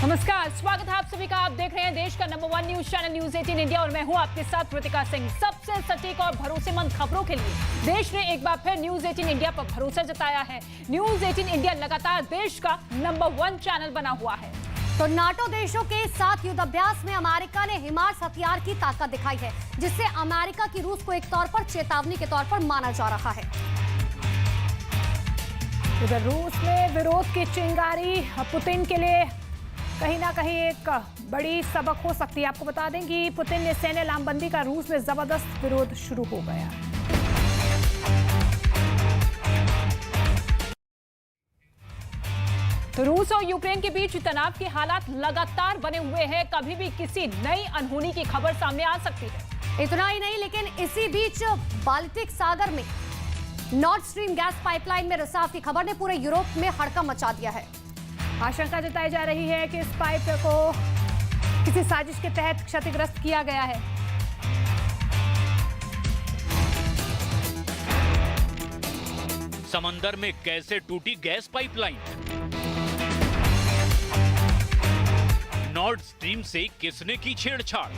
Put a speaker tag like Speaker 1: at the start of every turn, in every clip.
Speaker 1: नमस्कार, स्वागत है आप सभी का। आप देख रहे हैं देश का number 1 news channel news 18 India और मैं हूं आपके साथ कृतिका सिंह। सबसे सटीक और भरोसेमंद खबरों के लिए देश ने एक बार फिर न्यूज 18 इंडिया पर भरोसा जताया है। न्यूज 18 इंडिया लगातार देश का नंबर 1 चैनल बना हुआ है।
Speaker 2: तो नाटो देशों के साथ युद्ध अभ्यास में अमेरिका ने हिमार्स हथियार की ताकत दिखाई है, जिससे अमेरिका की रूस को एक तौर पर चेतावनी के तौर पर माना जा रहा है।
Speaker 1: उधर रूस में विरोध की चिंगारी पुतिन के लिए कहीं ना कहीं एक बड़ी सबक हो सकती है। आपको बता दें कि पुतिन ने सैन्य लामबंदी का रूस में जबरदस्त विरोध शुरू हो गया। तो रूस और यूक्रेन के बीच तनाव के हालात लगातार बने हुए हैं। कभी भी किसी नई अनहोनी की खबर सामने आ सकती है।
Speaker 2: इतना ही नहीं, लेकिन इसी बीच बाल्टिक सागर में नॉर्थ स्ट्रीम गैस पाइपलाइन में रिसाव की खबर ने पूरे यूरोप में हड़कंप मचा दिया है।
Speaker 1: आशंका जताई जा रही है कि इस पाइप को किसी साजिश के तहत क्षतिग्रस्त किया गया है।
Speaker 3: समंदर में कैसे टूटी गैस पाइपलाइन? नॉर्थ स्ट्रीम से किसने की छेड़छाड़?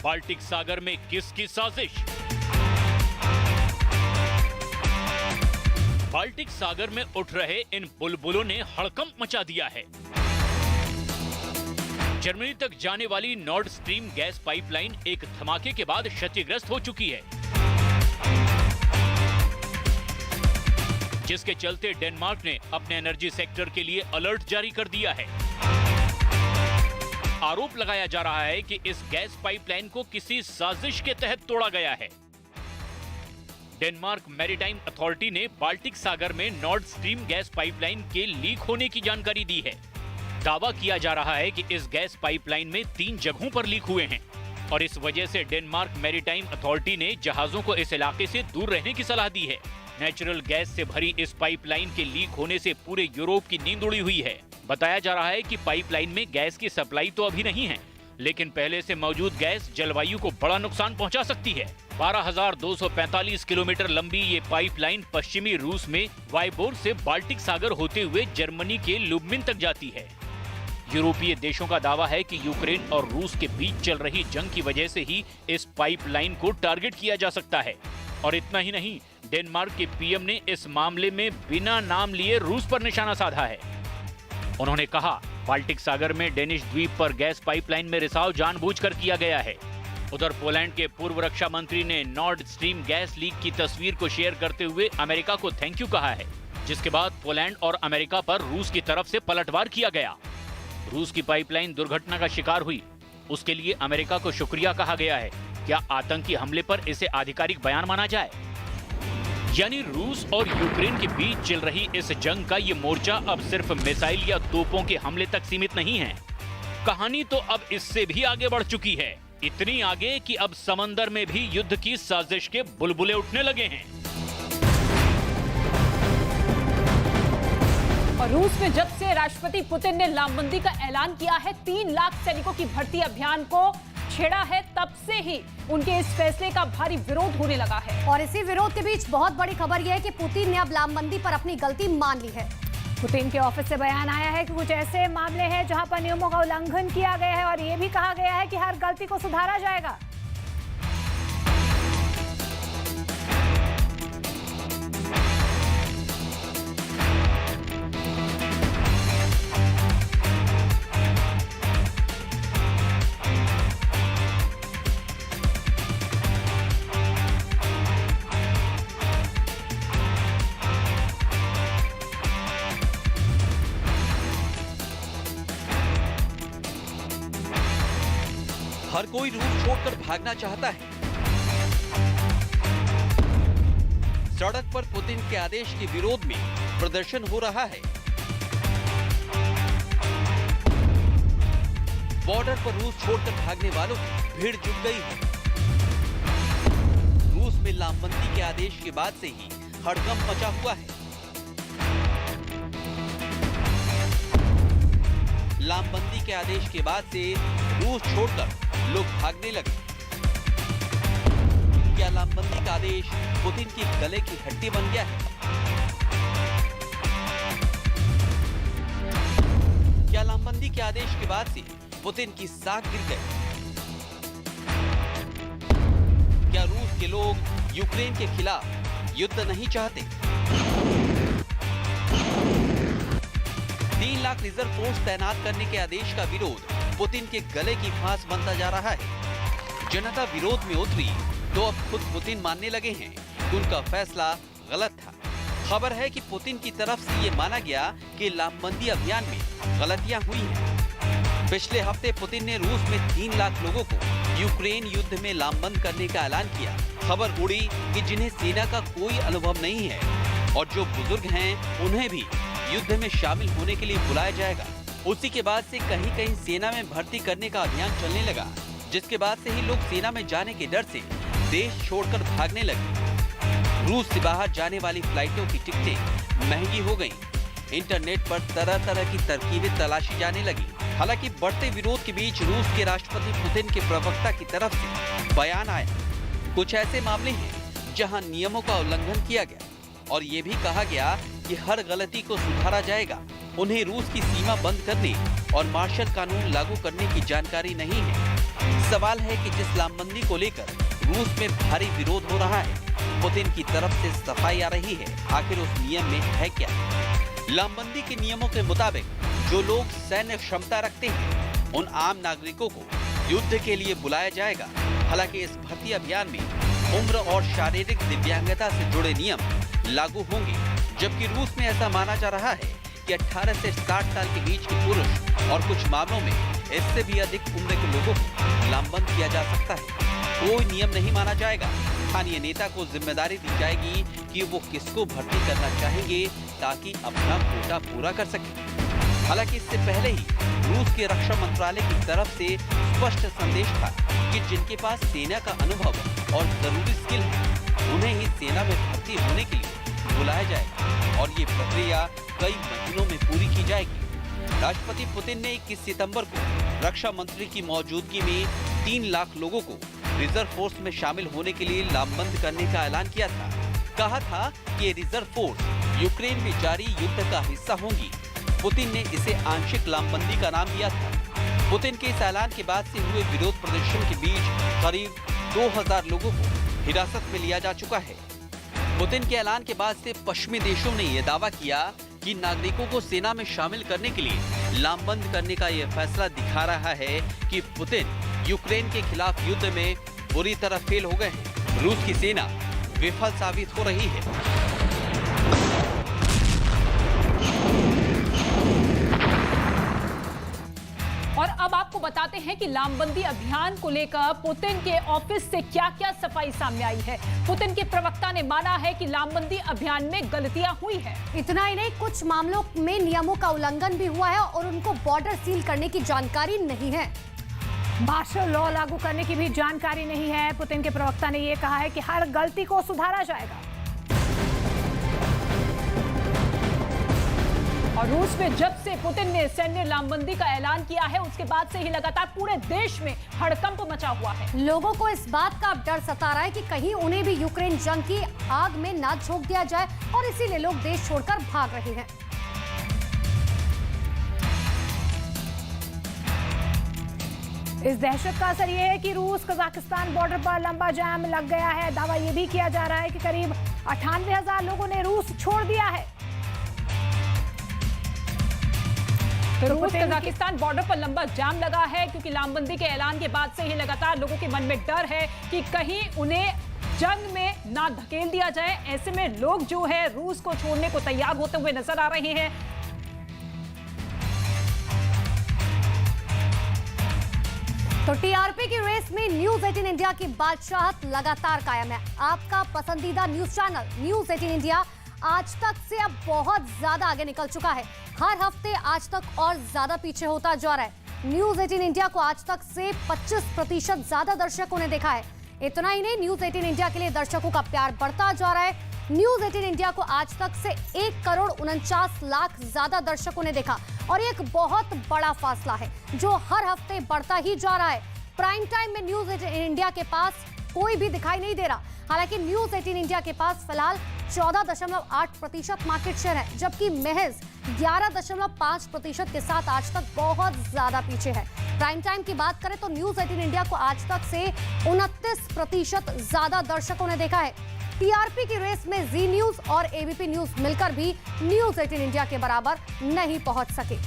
Speaker 3: बाल्टिक सागर में किसकी साजिश? बाल्टिक सागर में उठ रहे इन बुलबुलों ने हड़कंप मचा दिया है। जर्मनी तक जाने वाली नॉर्थ स्ट्रीम गैस पाइपलाइन एक धमाके के बाद क्षतिग्रस्त हो चुकी है, जिसके चलते डेनमार्क ने अपने एनर्जी सेक्टर के लिए अलर्ट जारी कर दिया है। आरोप लगाया जा रहा है कि इस गैस पाइपलाइन को किसी साजिश के तहत तोड़ा गया है। डेनमार्क मैरीटाइम अथॉरिटी ने बाल्टिक सागर में नॉर्थ स्ट्रीम गैस पाइपलाइन के लीक होने की जानकारी दी है। दावा किया जा रहा है कि इस गैस पाइपलाइन में 3 जगहों पर लीक हुए हैं और इस वजह से डेनमार्क मैरीटाइम अथॉरिटी ने जहाजों को इस इलाके से दूर रहने की सलाह दी है। नेचुरल गैस से भरी इस पाइपलाइन के लीक होने से पूरे यूरोप की नींद उड़ी हुई है। बताया जा रहा है कि पाइपलाइन में गैस की सप्लाई तो अभी नहीं है, लेकिन पहले से मौजूद गैस जलवायु को बड़ा नुकसान पहुंचा सकती है। 12,245 किलोमीटर लंबी ये पाइपलाइन पश्चिमी रूस में वाइबोर से बाल्टिक सागर होते हुए जर्मनी के लुब्मिन तक जाती है। यूरोपीय देशों का दावा है कि यूक्रेन और रूस के बीच चल रही जंग की वजह से ही इस पाइपलाइन को टारगेट किया जा सकता है। और इतना ही नहीं, डेनमार्क के पीएम ने इस मामले में बिना नाम लिए रूस पर निशाना साधा है। उन्होंने कहा, बाल्टिक सागर में डेनिश द्वीप पर गैस पाइपलाइन में रिसाव जानबूझकर किया गया है। उधर पोलैंड के पूर्व रक्षा मंत्री ने नॉर्थ स्ट्रीम गैस लीक की तस्वीर को शेयर करते हुए अमेरिका को थैंक यू कहा है, जिसके बाद पोलैंड और अमेरिका पर रूस की तरफ से पलटवार किया गया। रूस की पाइपलाइन दुर्घटना का शिकार हुई, उसके लिए अमेरिका को शुक्रिया कहा गया है। क्या आतंकी हमले पर इसे आधिकारिक बयान माना जाए? यानी रूस और यूक्रेन के बीच चल रही इस जंग का ये मोर्चा अब सिर्फ मिसाइल या तोपों के हमले तक सीमित नहीं है। कहानी तो अब इससे भी आगे बढ़ चुकी है, इतनी आगे कि अब समंदर में भी युद्ध की साजिश के बुलबुले उठने लगे हैं।
Speaker 1: और रूस में जब से राष्ट्रपति पुतिन ने लामबंदी का ऐलान किया है, 3 लाख सैनिकों की भर्ती अभियान को छेड़ा है, तब से ही उनके इस फैसले का भारी विरोध होने लगा है।
Speaker 2: और इसी विरोध के बीच बहुत बड़ी खबर यह है कि पुतिन ने अब लामबंदी पर अपनी गलती मान ली है।
Speaker 1: पुतिन के ऑफिस से बयान आया है कि कुछ ऐसे मामले हैं जहां पर नियमों का उल्लंघन किया गया है और ये भी कहा गया है कि हर गलती को सुधारा जाएगा।
Speaker 4: हर कोई रूस छोड़कर भागना चाहता है। सड़क पर पुतिन के आदेश के विरोध में प्रदर्शन हो रहा है। बॉर्डर पर रूस छोड़कर भागने वालों की भीड़ जुट गई है। रूस में लामबंदी के आदेश के बाद से ही हड़कंप मचा हुआ है। लामबंदी के आदेश के बाद से रूस छोड़कर लोग भागने लगे। क्या लामबंदी का आदेश पुतिन की गले की हड्डी बन गया है? के आदेश के बाद से पुतिन की साख गिर गई। क्या रूस के लोग यूक्रेन के खिलाफ युद्ध नहीं चाहते? 3 लाख रिजर्व फोर्स तैनात करने के आदेश का विरोध पुतिन के गले की फांस बनता जा रहा है। जनता विरोध में उतरी तो अब खुद पुतिन मानने लगे हैं कि उनका फैसला गलत था। खबर है कि पुतिन की तरफ से ये माना गया कि लामबंदी अभियान में गलतियां हुई हैं। पिछले हफ्ते पुतिन ने रूस में 3 लाख लोगों को यूक्रेन युद्ध में लामबंद करने का ऐलान किया। खबर उड़ी कि जिन्हें सेना का कोई अनुभव नहीं है और जो बुजुर्ग हैं उन्हें भी युद्ध में शामिल होने के लिए बुलाया जाएगा। उसी के बाद से कहीं कहीं सेना में भर्ती करने का अभियान चलने लगा, जिसके बाद से ही लोग सेना में जाने के डर से देश छोड़कर भागने लगे। रूस से बाहर जाने वाली फ्लाइटों की टिकटें महंगी हो गईं। इंटरनेट पर तरह तरह की तरकीबें तलाशी जाने लगी। हालांकि बढ़ते विरोध के बीच रूस के राष्ट्रपति पुतिन के प्रवक्ता की तरफ से बयान आया। कुछ ऐसे मामले हैं जहां नियमों का उल्लंघन किया गया और ये भी कहा गया कि हर गलती को सुधारा जाएगा। उन्हें रूस की सीमा बंद करने और मार्शल कानून लागू करने की जानकारी नहीं है। सवाल है कि जिस लामबंदी को लेकर रूस में भारी विरोध हो रहा है, पुतिन की तरफ से सफाई आ रही है, आखिर उस नियम में है क्या? लामबंदी के नियमों के मुताबिक जो लोग सैन्य क्षमता रखते हैं उन आम नागरिकों को युद्ध के लिए बुलाया जाएगा। हालांकि इस भर्ती अभियान में उम्र और शारीरिक दिव्यांगता से जुड़े नियम लागू होंगे, जबकि रूस में ऐसा माना जा रहा है कि 18 से 60 साल के बीच के पुरुष और कुछ मामलों में इससे भी अधिक उम्र के लोगों को लामबंद किया जा सकता है। कोई नियम नहीं माना जाएगा। स्थानीय नेता को जिम्मेदारी दी जाएगी कि वो किसको भर्ती करना चाहेंगे ताकि अपना कोटा पूरा कर सके। हालांकि इससे पहले ही रूस के रक्षा मंत्रालय की तरफ से स्पष्ट संदेश था कि जिनके पास सेना का अनुभव और जरूरी स्किल है उन्हें ही सेना में भर्ती होने के लिए बुलाया जाएगा और ये प्रक्रिया कई महीनों में पूरी की जाएगी। राष्ट्रपति पुतिन ने 21 सितंबर को रक्षा मंत्री की मौजूदगी में 3 लाख लोगों को रिजर्व फोर्स में शामिल होने के लिए लामबंद करने का ऐलान किया था। कहा था कि रिजर्व फोर्स यूक्रेन में जारी युद्ध का हिस्सा होंगी। पुतिन ने इसे आंशिक लामबंदी का नाम दिया था। पुतिन के इस ऐलान के बाद से हुए विरोध प्रदर्शन के बीच करीब 2000 लोगों को हिरासत में लिया जा चुका है। पुतिन के ऐलान के बाद से पश्चिमी देशों ने यह दावा किया कि नागरिकों को सेना में शामिल करने के लिए लामबंद करने का यह फैसला दिखा रहा है कि पुतिन यूक्रेन के खिलाफ युद्ध में बुरी तरह फेल हो गए हैं। रूस की सेना विफल साबित हो रही है।
Speaker 1: और अब आपको बताते हैं कि लामबंदी अभियान को लेकर पुतिन के ऑफिस से क्या-क्या सफाई सामने आई है। पुतिन के प्रवक्ता ने माना है कि लामबंदी अभियान में गलतियां हुई है।
Speaker 2: इतना ही नहीं, कुछ मामलों में नियमों का उल्लंघन भी हुआ है और उनको बॉर्डर सील करने की जानकारी नहीं है।
Speaker 5: मार्शल लॉ लागू करने की भी जानकारी नहीं है। पुतिन के प्रवक्ता ने यह कहा है कि हर गलती को सुधारा जाएगा।
Speaker 1: और रूस में जब से पुतिन ने सैन्य लामबंदी का ऐलान किया है उसके बाद से ही लगातार पूरे देश में हड़कंप मचा हुआ है।
Speaker 2: लोगों को इस बात का अब डर सता रहा है कि कहीं उन्हें भी यूक्रेन जंग की आग में ना झोंक दिया जाए और इसीलिए लोग देश छोड़कर भाग रहे हैं।
Speaker 5: इस दहशत का असर यह है कि रूस कजाकिस्तान बॉर्डर पर लंबा जाम लग गया है। दावा यह भी किया जा रहा है कि करीब 98,000 लोगों ने रूस छोड़ दिया है।
Speaker 1: तो रूस कजाकिस्तान बॉर्डर पर लंबा जाम लगा है क्योंकि लामबंदी के ऐलान के बाद से ही लगातार लोगों के मन में डर है कि कहीं उन्हें जंग में ना धकेल दिया जाए। ऐसे में लोग जो है रूस को छोड़ने को तैयार होते हुए नजर आ रहे हैं।
Speaker 2: तो टीआरपी की रेस में न्यूज 18 इंडिया की बादशाहत लगातार कायम है। आपका पसंदीदा न्यूज चैनल न्यूज 18 इंडिया आज तक से अब बहुत ज्यादा आगे निकल चुका है। हर हफ्ते आज तक और ज्यादा पीछे होता जा रहा है। न्यूज 18 इंडिया को आज तक से 25% ज्यादा दर्शकों ने देखा है। इतना ही नहीं, न्यूज 18 इंडिया के लिए दर्शकों का प्यार बढ़ता जा रहा है। न्यूज 18 इंडिया को आज तक से 1,49,00,000 ज्यादा दर्शकों ने देखा और एक बहुत बड़ा फासला है जो हर हफ्ते बढ़ता ही जा रहा है। प्राइम टाइम में न्यूज 18 इंडिया के पास कोई भी दिखाई नहीं दे रहा। हालांकि न्यूज 18 इंडिया के पास फिलहाल 14.8% मार्केट शेयर है, जबकि महज 11.5% के साथ आज तक बहुत ज्यादा पीछे है। प्राइम टाइम की बात करें तो न्यूज 18 इंडिया को आज तक से 29% ज्यादा दर्शकों ने देखा है। टीआरपी की रेस में जी न्यूज और एबीपी न्यूज मिलकर भी न्यूज 18 इंडिया के बराबर नहीं पहुंच सके।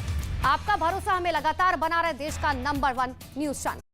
Speaker 2: आपका भरोसा हमें लगातार बना रहे देश का नंबर 1 न्यूज चैनल।